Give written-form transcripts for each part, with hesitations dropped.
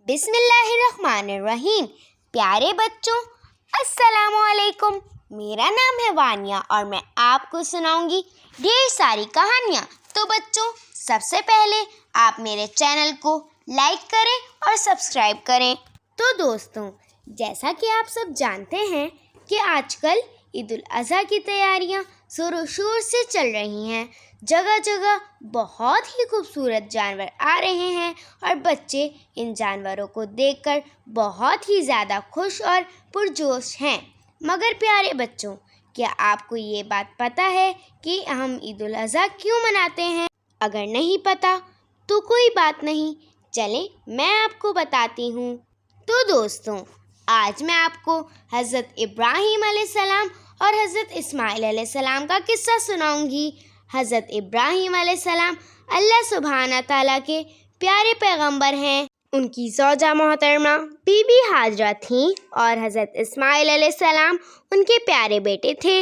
بسم اللہ الرحمن الرحیم۔ پیارے بچوں، السلام علیکم۔ میرا نام ہے وانیہ اور میں آپ کو سناؤں گی ڈھیر ساری کہانیاں۔ تو بچوں، سب سے پہلے آپ میرے چینل کو لائک کریں اور سبسکرائب کریں۔ تو دوستوں، جیسا کہ آپ سب جانتے ہیں کہ آج کل عید الاضحیٰ کی تیاریاں زور و شور سے چل رہی ہیں۔ جگہ جگہ بہت ہی خوبصورت جانور آ رہے ہیں اور بچے ان جانوروں کو دیکھ کر بہت ہی زیادہ خوش اور پرجوش ہیں۔ مگر پیارے بچوں، کیا آپ کو یہ بات پتہ ہے کہ ہم عید الاضحیٰ کیوں مناتے ہیں؟ اگر نہیں پتہ تو کوئی بات نہیں، چلیں میں آپ کو بتاتی ہوں۔ تو دوستوں، آج میں آپ کو حضرت ابراہیم علیہ السلام اور حضرت اسماعیل علیہ السلام کا قصہ سناؤں گی۔ حضرت ابراہیم علیہ السلام اللہ سبحانہ تعالیٰ کے پیارے پیغمبر ہیں۔ ان کی زوجہ محترمہ بی بی ہاجرہ تھیں اور حضرت اسماعیل علیہ السلام ان کے پیارے بیٹے تھے۔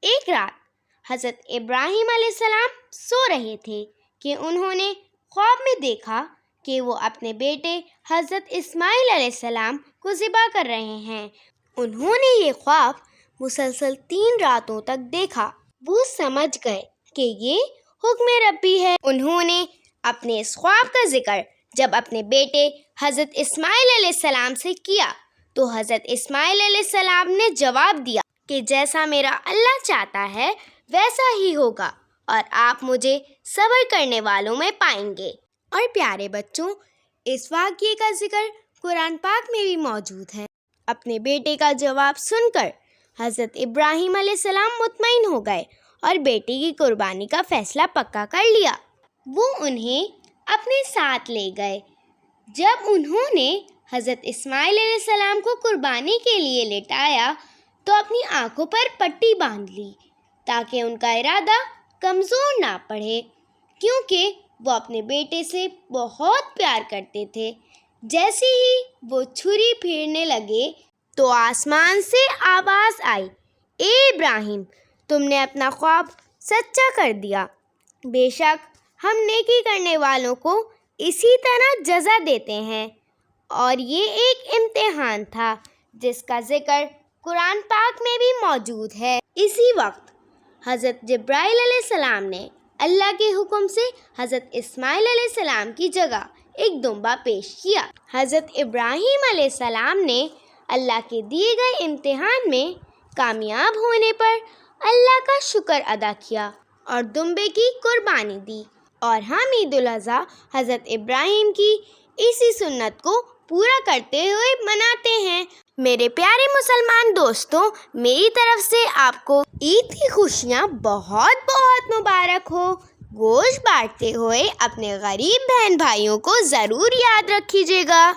ایک رات حضرت ابراہیم علیہ السلام سو رہے تھے کہ انہوں نے خواب میں دیکھا کہ وہ اپنے بیٹے حضرت اسماعیل علیہ السلام کو ذبح کر رہے ہیں۔ انہوں نے یہ خواب مسلسل 3 راتوں تک دیکھا۔ وہ سمجھ گئے کہ یہ حکم ربی ہے۔ انہوں نے اپنے اس خواب کا ذکر جب اپنے بیٹے حضرت اسماعیل علیہ السلام سے کیا تو حضرت اسماعیل علیہ السلام نے جواب دیا کہ جیسا میرا اللہ چاہتا ہے ویسا ہی ہوگا اور آپ مجھے صبر کرنے والوں میں پائیں گے۔ اور پیارے بچوں، اس واقعے کا ذکر قرآن پاک میں بھی موجود ہے۔ اپنے بیٹے کا جواب سن کر حضرت ابراہیم علیہ السلام مطمئن ہو گئے اور بیٹے کی قربانی کا فیصلہ پکا کر لیا۔ وہ انہیں اپنے ساتھ لے گئے۔ جب انہوں نے حضرت اسماعیل علیہ السلام کو قربانی کے لیے لٹایا تو اپنی آنکھوں پر پٹی باندھ لی تاکہ ان کا ارادہ کمزور نہ پڑے، کیونکہ وہ اپنے بیٹے سے بہت پیار کرتے تھے۔ جیسے ہی وہ چھری پھیرنے لگے تو آسمان سے آواز آئی، اے ابراہیم، تم نے اپنا خواب سچا کر دیا۔ بے شک ہم نیکی کرنے والوں کو اسی طرح جزا دیتے ہیں۔ اور یہ ایک امتحان تھا جس کا ذکر قرآن پاک میں بھی موجود ہے۔ اسی وقت حضرت جبرائیل علیہ السلام نے اللہ کے حکم سے حضرت اسماعیل علیہ السلام کی جگہ ایک دمبا پیش کیا۔ حضرت ابراہیم علیہ السلام نے اللہ کے دیے گئے امتحان میں کامیاب ہونے پر اللہ کا شکر ادا کیا اور دمبے کی قربانی دی۔ اور ہم عید الاضحیٰ حضرت ابراہیم کی اسی سنت کو پورا کرتے ہوئے مناتے ہیں۔ میرے پیارے مسلمان دوستوں، میری طرف سے آپ کو عید کی خوشیاں بہت بہت مبارک ہو۔ گوشت بانٹتے ہوئے اپنے غریب بہن بھائیوں کو ضرور یاد رکھیے گا۔